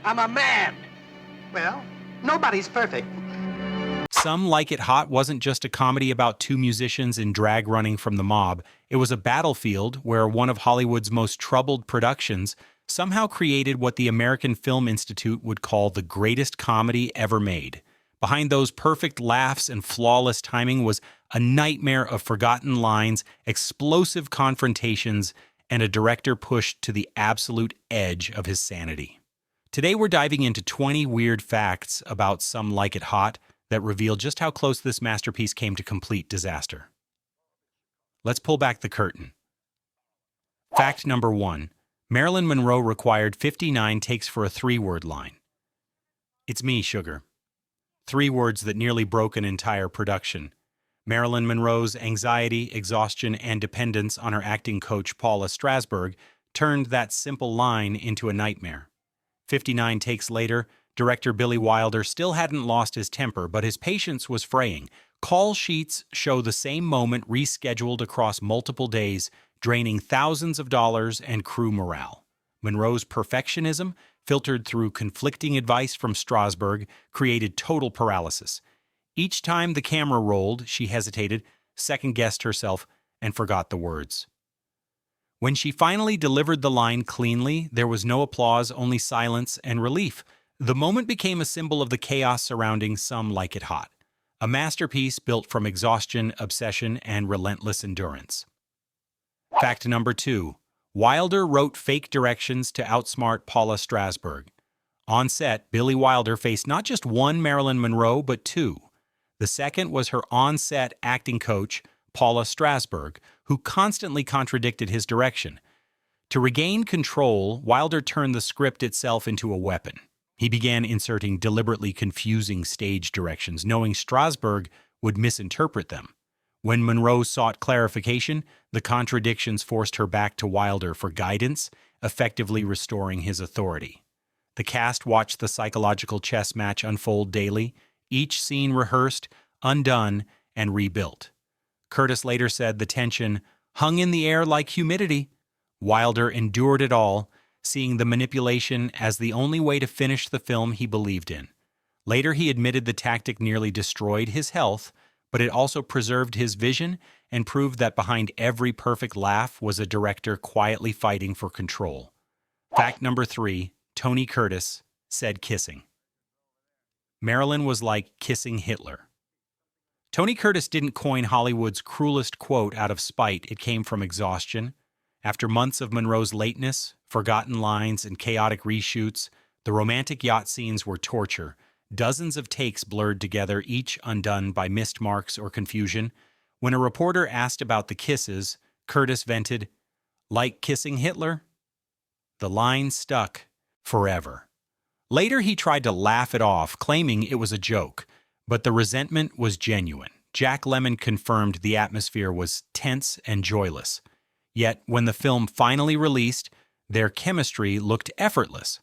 I'm a man. Well, nobody's perfect. Some Like It Hot wasn't just a comedy about two musicians in drag running from the mob. It was a battlefield where one of Hollywood's most troubled productions somehow created what the American Film Institute would call the greatest comedy ever made. Behind those perfect laughs and flawless timing was a nightmare of forgotten lines, explosive confrontations, and a director pushed to the absolute edge of his sanity. Today we're diving into 20 weird facts about Some Like It Hot that reveal just how close this masterpiece came to complete disaster. Let's pull back the curtain. Fact number 1. Marilyn Monroe required 59 takes for a 3-word line. "It's me, sugar." 3 words that nearly broke an entire production. Marilyn Monroe's anxiety, exhaustion, and dependence on her acting coach Paula Strasberg turned that simple line into a nightmare. 59 takes later, director Billy Wilder still hadn't lost his temper, but his patience was fraying. Call sheets show the same moment rescheduled across multiple days, draining thousands of dollars and crew morale. Monroe's perfectionism, filtered through conflicting advice from Strasberg, created total paralysis. Each time the camera rolled, she hesitated, second-guessed herself, and forgot the words. When she finally delivered the line cleanly, there was no applause, only silence and relief. The moment became a symbol of the chaos surrounding Some Like It Hot, a masterpiece built from exhaustion, obsession, and relentless endurance. Fact number 2. Wilder wrote fake directions to outsmart Paula Strasberg. On set, Billy Wilder faced not just one Marilyn Monroe, but 2. The second was her on-set acting coach, Paula Strasberg, who constantly contradicted his direction. To regain control, Wilder turned the script itself into a weapon. He began inserting deliberately confusing stage directions, knowing Strasberg would misinterpret them. When Monroe sought clarification, the contradictions forced her back to Wilder for guidance, effectively restoring his authority. The cast watched the psychological chess match unfold daily, each scene rehearsed, undone, and rebuilt. Curtis later said the tension hung in the air like humidity. Wilder endured it all, seeing the manipulation as the only way to finish the film he believed in. Later, he admitted the tactic nearly destroyed his health, but it also preserved his vision and proved that behind every perfect laugh was a director quietly fighting for control. Fact number 3, Tony Curtis said kissing. Marilyn was like kissing Hitler. Tony Curtis didn't coin Hollywood's cruelest quote out of spite. It came from exhaustion. After months of Monroe's lateness, forgotten lines, and chaotic reshoots, the romantic yacht scenes were torture. Dozens of takes blurred together, each undone by missed marks or confusion. When a reporter asked about the kisses, Curtis vented, "Like kissing Hitler?" The line stuck forever. Later, he tried to laugh it off, claiming it was a joke, but the resentment was genuine. Jack Lemmon confirmed the atmosphere was tense and joyless. Yet, when the film finally released, their chemistry looked effortless.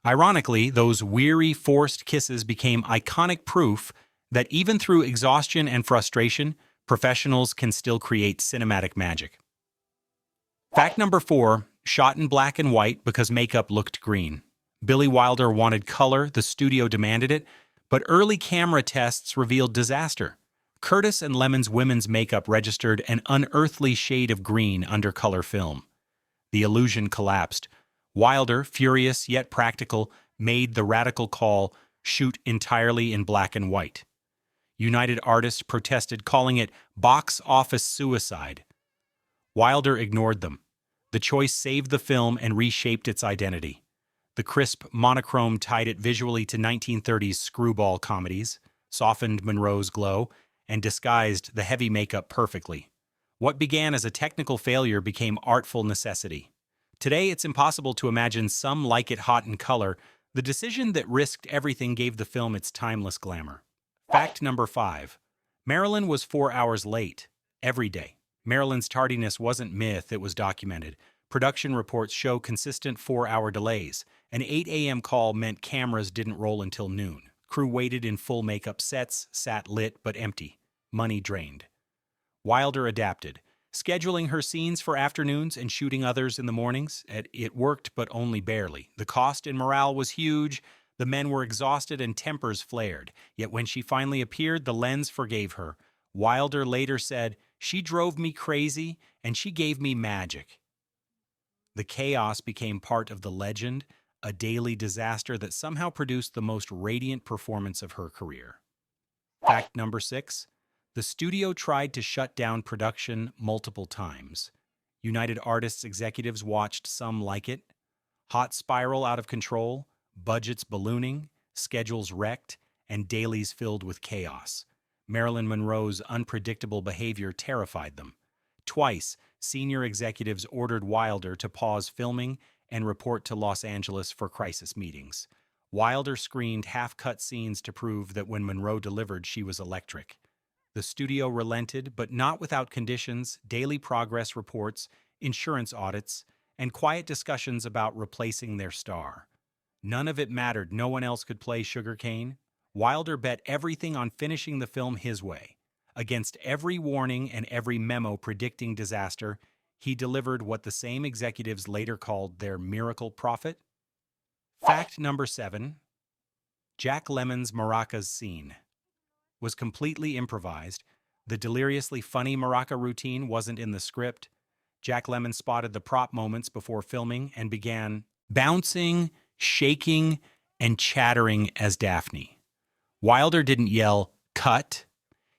Ironically, those weary, forced kisses became iconic proof that even through exhaustion and frustration, professionals can still create cinematic magic. Fact number 4, shot in black and white because makeup looked green. Billy Wilder wanted color, the studio demanded it, but early camera tests revealed disaster. Curtis and Lemmon's women's makeup registered an unearthly shade of green under color film. The illusion collapsed. Wilder, furious yet practical, made the radical call, shoot entirely in black and white. United Artists protested, calling it box office suicide. Wilder ignored them. The choice saved the film and reshaped its identity. The crisp monochrome tied it visually to 1930s screwball comedies, softened Monroe's glow, and disguised the heavy makeup perfectly. What began as a technical failure became artful necessity. Today, it's impossible to imagine Some Like It Hot in color. The decision that risked everything gave the film its timeless glamour. Fact number 5. Marilyn was 4 hours late, every day. Marilyn's tardiness wasn't myth, it was documented. Production reports show consistent 4-hour delays. An 8 a.m. call meant cameras didn't roll until noon. Crew waited in full makeup sets, sat lit but empty. Money drained. Wilder adapted. scheduling her scenes for afternoons and shooting others in the mornings. It worked, but only barely. The cost in morale was huge. The men were exhausted and tempers flared. Yet when she finally appeared, the lens forgave her. Wilder later said, "She drove me crazy, and she gave me magic." The chaos became part of the legend, a daily disaster that somehow produced the most radiant performance of her career. Fact number 6. The studio tried to shut down production multiple times. United Artists executives watched some like it. Hot spiral out of control, budgets ballooning, schedules wrecked, and dailies filled with chaos. Marilyn Monroe's unpredictable behavior terrified them. Twice, senior executives ordered Wilder to pause filming and report to Los Angeles for crisis meetings. Wilder screened half-cut scenes to prove that when Monroe delivered, she was electric. The studio relented, but not without conditions, daily progress reports, insurance audits, and quiet discussions about replacing their star. None of it mattered. No one else could play Sugar Kane. Wilder bet everything on finishing the film his way. Against every warning and every memo predicting disaster, he delivered what the same executives later called their miracle prophet. Fact number 7. Jack Lemmon's maracas scene was completely improvised. The deliriously funny maraca routine wasn't in the script. Jack Lemmon spotted the prop moments before filming and began bouncing, shaking, and chattering as Daphne. Wilder didn't yell, "Cut."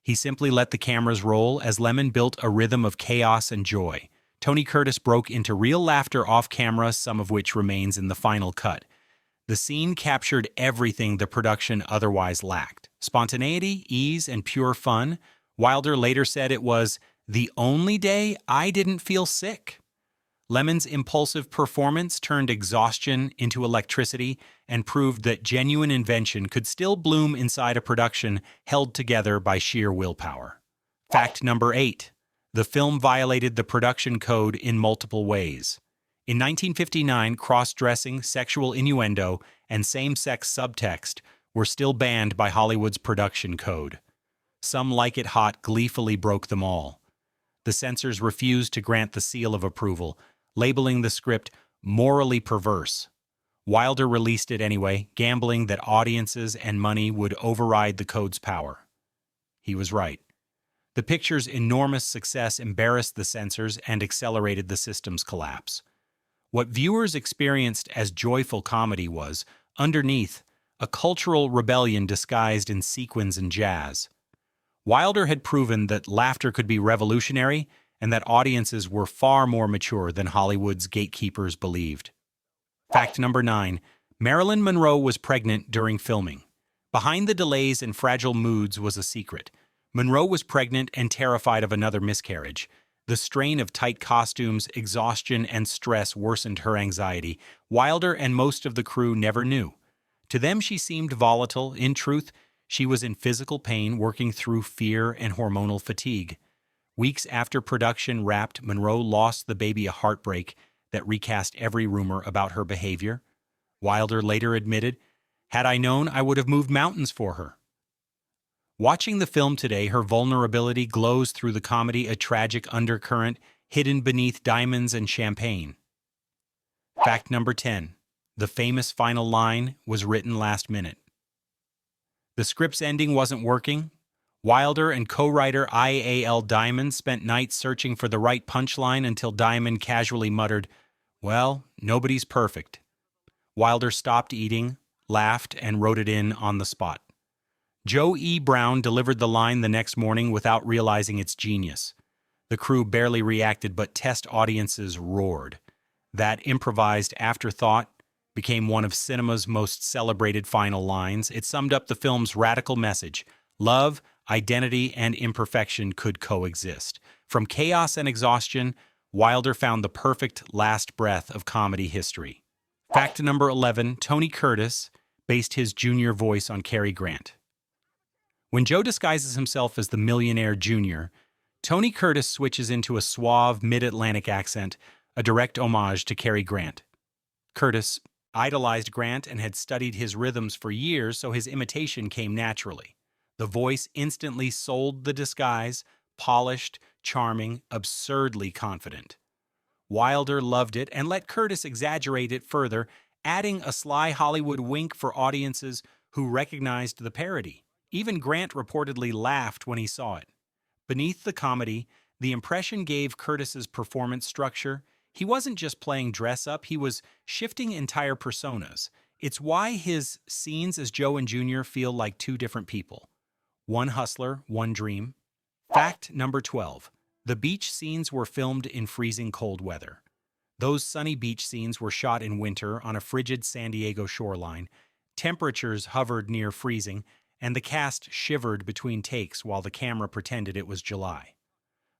He simply let the cameras roll as Lemmon built a rhythm of chaos and joy. Tony Curtis broke into real laughter off camera, some of which remains in the final cut. The scene captured everything the production otherwise lacked: spontaneity, ease, and pure fun. Wilder later said it was the only day I didn't feel sick. Lemmon's impulsive performance turned exhaustion into electricity and proved that genuine invention could still bloom inside a production held together by sheer willpower. Fact number 8. The film violated the production code in multiple ways. In 1959, cross-dressing, sexual innuendo, and same-sex subtext were still banned by Hollywood's production code. Some Like It Hot gleefully broke them all. The censors refused to grant the seal of approval, labeling the script morally perverse. Wilder released it anyway, gambling that audiences and money would override the code's power. He was right. The picture's enormous success embarrassed the censors and accelerated the system's collapse. What viewers experienced as joyful comedy was, underneath, a cultural rebellion disguised in sequins and jazz. Wilder had proven that laughter could be revolutionary and that audiences were far more mature than Hollywood's gatekeepers believed. Fact number 9. Marilyn Monroe was pregnant during filming. Behind the delays and fragile moods was a secret. Monroe was pregnant and terrified of another miscarriage. The strain of tight costumes, exhaustion, and stress worsened her anxiety. Wilder and most of the crew never knew. To them, she seemed volatile. In truth, she was in physical pain, working through fear and hormonal fatigue. Weeks after production wrapped, Monroe lost the baby, a heartbreak that recast every rumor about her behavior. Wilder later admitted, "Had I known, I would have moved mountains for her." Watching the film today, her vulnerability glows through the comedy, a tragic undercurrent hidden beneath diamonds and champagne. Fact number 10. The famous final line was written last minute. The script's ending wasn't working. Wilder and co-writer I.A.L. Diamond spent nights searching for the right punchline until Diamond casually muttered, "Well, nobody's perfect." Wilder stopped eating, laughed, and wrote it in on the spot. Joe E. Brown delivered the line the next morning without realizing its genius. The crew barely reacted, but test audiences roared. That improvised afterthought became one of cinema's most celebrated final lines. It summed up the film's radical message: love, identity, and imperfection could coexist. From chaos and exhaustion, Wilder found the perfect last breath of comedy history. Fact number 11. Tony Curtis based his junior voice on Cary Grant. When Joe disguises himself as the millionaire junior, Tony Curtis switches into a suave mid-Atlantic accent, a direct homage to Cary Grant. Curtis idolized Grant and had studied his rhythms for years, so his imitation came naturally. The voice instantly sold the disguise, polished, charming, absurdly confident. Wilder loved it and let Curtis exaggerate it further, adding a sly Hollywood wink for audiences who recognized the parody. Even Grant reportedly laughed when he saw it. Beneath the comedy, the impression gave Curtis's performance structure. He wasn't just playing dress-up, he was shifting entire personas. It's why his scenes as Joe and Junior feel like two different people. One hustler, one dream. Fact number 12. The beach scenes were filmed in freezing cold weather. Those sunny beach scenes were shot in winter on a frigid San Diego shoreline. Temperatures hovered near freezing, and the cast shivered between takes while the camera pretended it was July.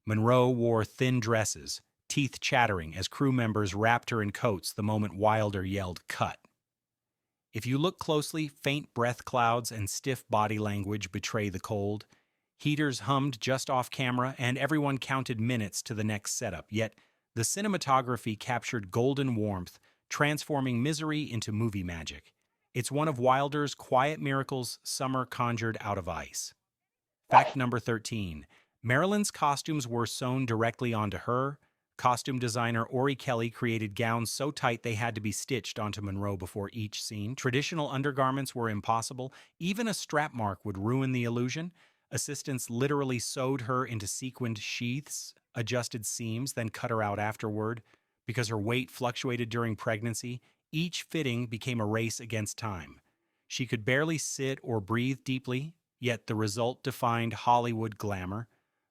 Monroe wore thin dresses, teeth chattering as crew members wrapped her in coats the moment Wilder yelled, "Cut." If you look closely, faint breath clouds and stiff body language betray the cold. Heaters hummed just off camera, and everyone counted minutes to the next setup, yet the cinematography captured golden warmth, transforming misery into movie magic. It's one of Wilder's quiet miracles summer conjured out of ice. Fact number 13. Marilyn's costumes were sewn directly onto her. Costume designer Ori Kelly created gowns so tight they had to be stitched onto Monroe before each scene. Traditional undergarments were impossible. Even a strap mark would ruin the illusion. Assistants literally sewed her into sequined sheaths, adjusted seams, then cut her out afterward. Because her weight fluctuated during pregnancy, each fitting became a race against time. She could barely sit or breathe deeply, yet the result defined Hollywood glamour.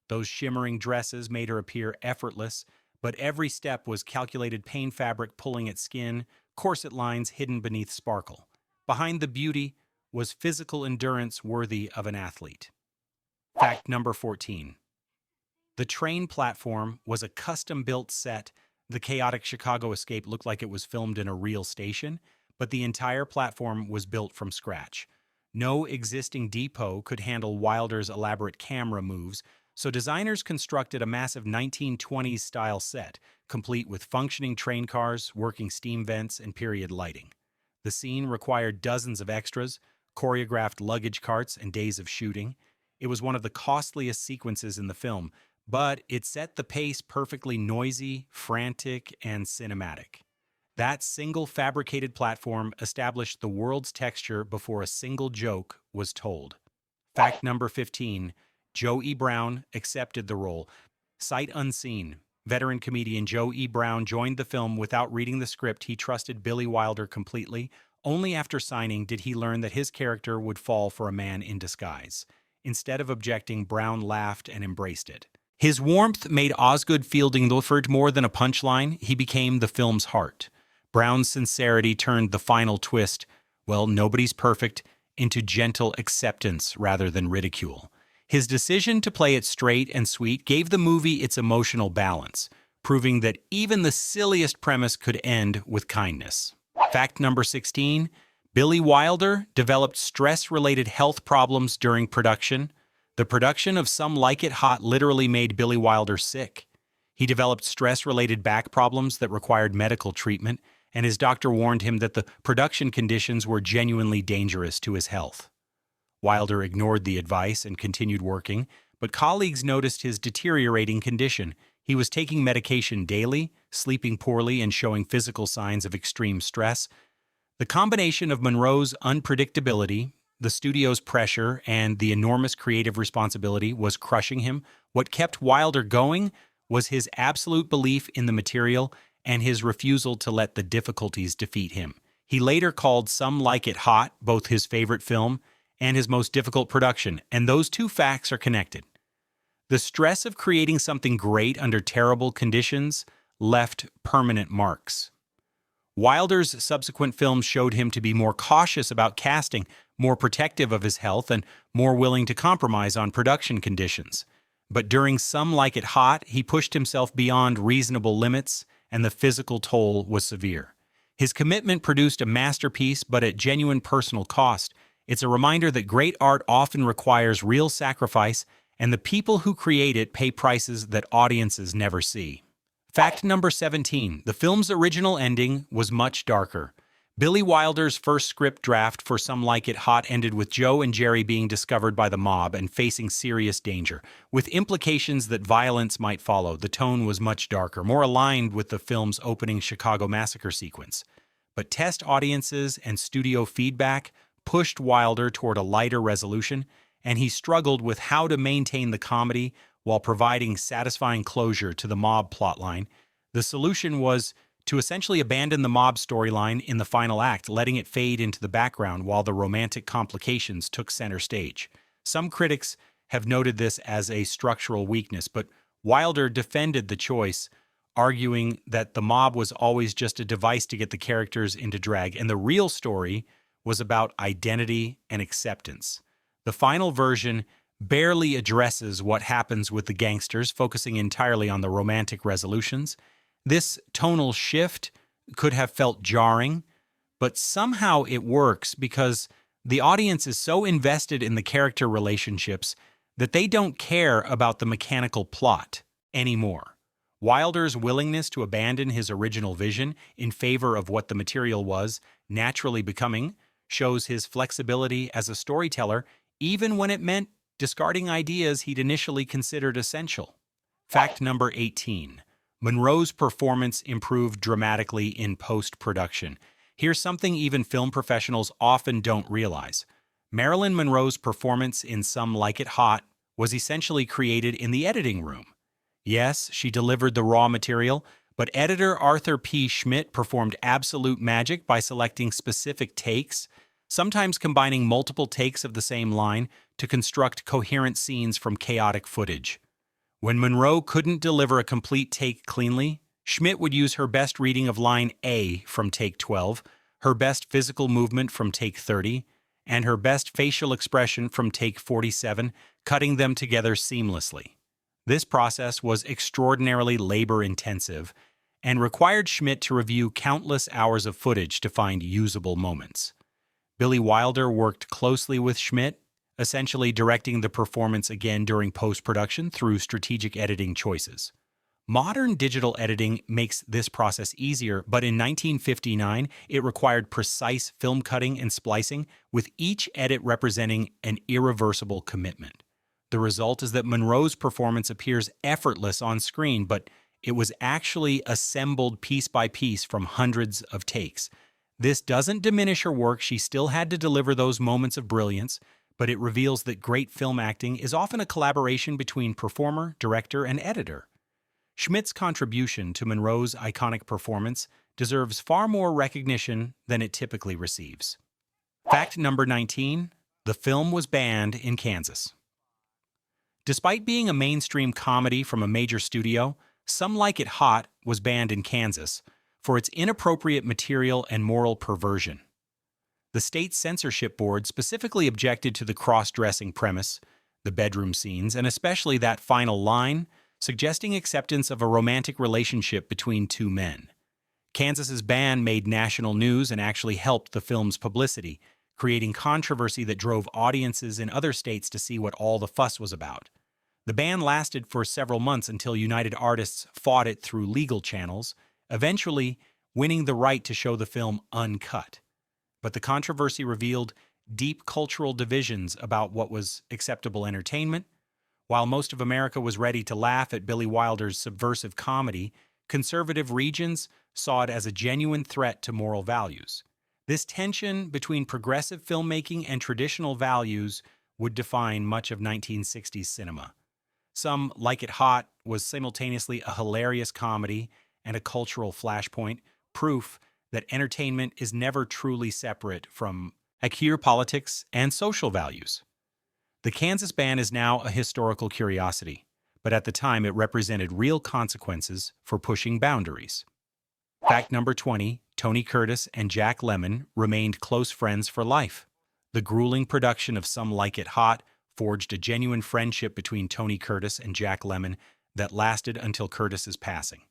Those shimmering dresses made her appear effortless, but every step was calculated pain fabric pulling at skin, corset lines hidden beneath sparkle. Behind the beauty was physical endurance worthy of an athlete. Fact number 14. The train platform was a custom-built set. The chaotic Chicago escape looked like it was filmed in a real station, but the entire platform was built from scratch. No existing depot could handle Wilder's elaborate camera moves, so designers constructed a massive 1920s-style set, complete with functioning train cars, working steam vents, and period lighting. The scene required dozens of extras, choreographed luggage carts, and days of shooting. It was one of the costliest sequences in the film, but it set the pace perfectly noisy, frantic, and cinematic. That single fabricated platform established the world's texture before a single joke was told. Fact number 15. Joe E. Brown accepted the role. Sight unseen, veteran comedian Joe E. Brown joined the film without reading the script. He trusted Billy Wilder completely. Only after signing did he learn that his character would fall for a man in disguise. Instead of objecting, Brown laughed and embraced it. His warmth made Osgood Fielding Lilford more than a punchline. He became the film's heart. Brown's sincerity turned the final twist, well, nobody's perfect, into gentle acceptance rather than ridicule. His decision to play it straight and sweet gave the movie its emotional balance, proving that even the silliest premise could end with kindness. Fact number 16. Billy Wilder developed stress-related health problems during production. The production of Some Like It Hot literally made Billy Wilder sick. He developed stress-related back problems that required medical treatment, and his doctor warned him that the production conditions were genuinely dangerous to his health. Wilder ignored the advice and continued working, but colleagues noticed his deteriorating condition. He was taking medication daily, sleeping poorly, and showing physical signs of extreme stress. The combination of Monroe's unpredictability, the studio's pressure, and the enormous creative responsibility was crushing him. What kept Wilder going was his absolute belief in the material and his refusal to let the difficulties defeat him. He later called Some Like It Hot both his favorite film and his most difficult production, and those two facts are connected. The stress of creating something great under terrible conditions left permanent marks. Wilder's subsequent films showed him to be more cautious about casting, more protective of his health, and more willing to compromise on production conditions. But during Some Like It Hot, he pushed himself beyond reasonable limits, and the physical toll was severe. His commitment produced a masterpiece, but at genuine personal cost. It's a reminder that great art often requires real sacrifice, and the people who create it pay prices that audiences never see. Fact number 17. The film's original ending was much darker. Billy Wilder's first script draft for Some Like It Hot ended with Joe and Jerry being discovered by the mob and facing serious danger. With implications that violence might follow, the tone was much darker, more aligned with the film's opening Chicago Massacre sequence. But test audiences and studio feedback pushed Wilder toward a lighter resolution, and he struggled with how to maintain the comedy while providing satisfying closure to the mob plotline. The solution was to essentially abandon the mob storyline in the final act, letting it fade into the background while the romantic complications took center stage. Some critics have noted this as a structural weakness, but Wilder defended the choice, arguing that the mob was always just a device to get the characters into drag, and the real story was about identity and acceptance. The final version barely addresses what happens with the gangsters, focusing entirely on the romantic resolutions. This tonal shift could have felt jarring, but somehow it works because the audience is so invested in the character relationships that they don't care about the mechanical plot anymore. Wilder's willingness to abandon his original vision in favor of what the material was naturally becoming shows his flexibility as a storyteller, even when it meant discarding ideas he'd initially considered essential. Fact number 18. Monroe's performance improved dramatically in post-production. Here's something even film professionals often don't realize. Marilyn Monroe's performance in Some Like It Hot was essentially created in the editing room. Yes, she delivered the raw material, but editor Arthur P. Schmidt performed absolute magic by selecting specific takes, sometimes combining multiple takes of the same line to construct coherent scenes from chaotic footage. When Monroe couldn't deliver a complete take cleanly, Schmidt would use her best reading of line A from take 12, her best physical movement from take 30, and her best facial expression from take 47, cutting them together seamlessly. This process was extraordinarily labor-intensive and required Schmidt to review countless hours of footage to find usable moments. Billy Wilder worked closely with Schmidt, essentially directing the performance again during post-production through strategic editing choices. Modern digital editing makes this process easier, but in 1959, it required precise film cutting and splicing, with each edit representing an irreversible commitment. The result is that Monroe's performance appears effortless on screen, but it was actually assembled piece by piece from hundreds of takes. This doesn't diminish her work. She still had to deliver those moments of brilliance, but it reveals that great film acting is often a collaboration between performer, director, and editor. Schmidt's contribution to Monroe's iconic performance deserves far more recognition than it typically receives. Fact number 19. The film was banned in Kansas. Despite being a mainstream comedy from a major studio, Some Like It Hot was banned in Kansas for its inappropriate material and moral perversion. The state censorship board specifically objected to the cross-dressing premise, the bedroom scenes, and especially that final line, suggesting acceptance of a romantic relationship between two men. Kansas's ban made national news and actually helped the film's publicity, creating controversy that drove audiences in other states to see what all the fuss was about. The ban lasted for several months until United Artists fought it through legal channels, eventually winning the right to show the film uncut. But the controversy revealed deep cultural divisions about what was acceptable entertainment. While most of America was ready to laugh at Billy Wilder's subversive comedy, conservative regions saw it as a genuine threat to moral values. This tension between progressive filmmaking and traditional values would define much of 1960s cinema. Some Like It Hot was simultaneously a hilarious comedy and a cultural flashpoint, proof that entertainment is never truly separate from queer politics and social values. The Kansas ban is now a historical curiosity, but at the time it represented real consequences for pushing boundaries. Fact number 20, Tony Curtis and Jack Lemmon remained close friends for life. The grueling production of Some Like It Hot forged a genuine friendship between Tony Curtis and Jack Lemmon that lasted until Curtis's passing.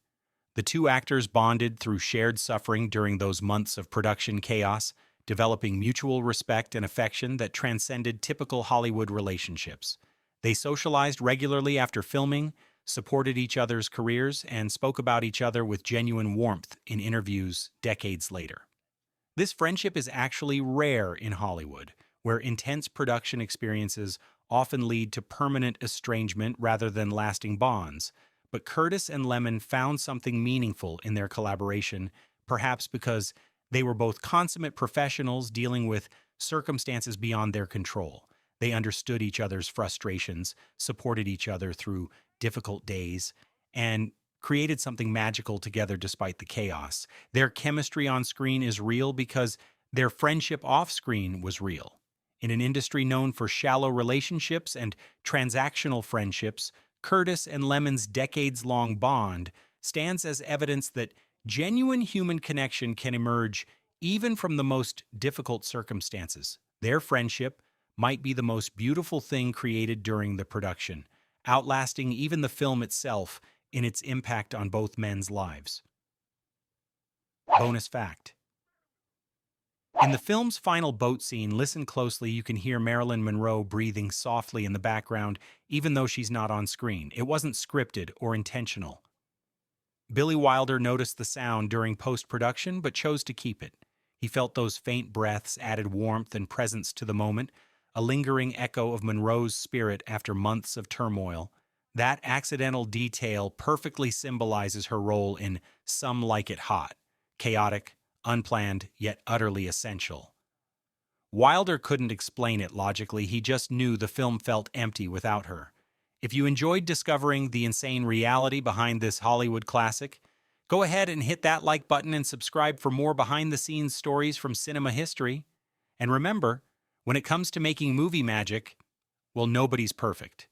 The two actors bonded through shared suffering during those months of production chaos, developing mutual respect and affection that transcended typical Hollywood relationships. They socialized regularly after filming, supported each other's careers, and spoke about each other with genuine warmth in interviews decades later. This friendship is actually rare in Hollywood, where intense production experiences often lead to permanent estrangement rather than lasting bonds. But Curtis and Lemon found something meaningful in their collaboration, perhaps because they were both consummate professionals dealing with circumstances beyond their control. They understood each other's frustrations, supported each other through difficult days, and created something magical together despite the chaos. Their chemistry on screen is real because their friendship off screen was real. In an industry known for shallow relationships and transactional friendships, Curtis and Lemon's decades-long bond stands as evidence that genuine human connection can emerge even from the most difficult circumstances. Their friendship might be the most beautiful thing created during the production, outlasting even the film itself in its impact on both men's lives. Bonus fact. In the film's final boat scene, listen closely, you can hear Marilyn Monroe breathing softly in the background, even though she's not on screen. It wasn't scripted or intentional. Billy Wilder noticed the sound during post-production, but chose to keep it. He felt those faint breaths added warmth and presence to the moment, a lingering echo of Monroe's spirit after months of turmoil. That accidental detail perfectly symbolizes her role in Some Like It Hot, chaotic, unplanned, yet utterly essential. Wilder couldn't explain it logically, he just knew the film felt empty without her. If you enjoyed discovering the insane reality behind this Hollywood classic, go ahead and hit that like button and subscribe for more behind-the-scenes stories from cinema history. And remember, when it comes to making movie magic, well, nobody's perfect.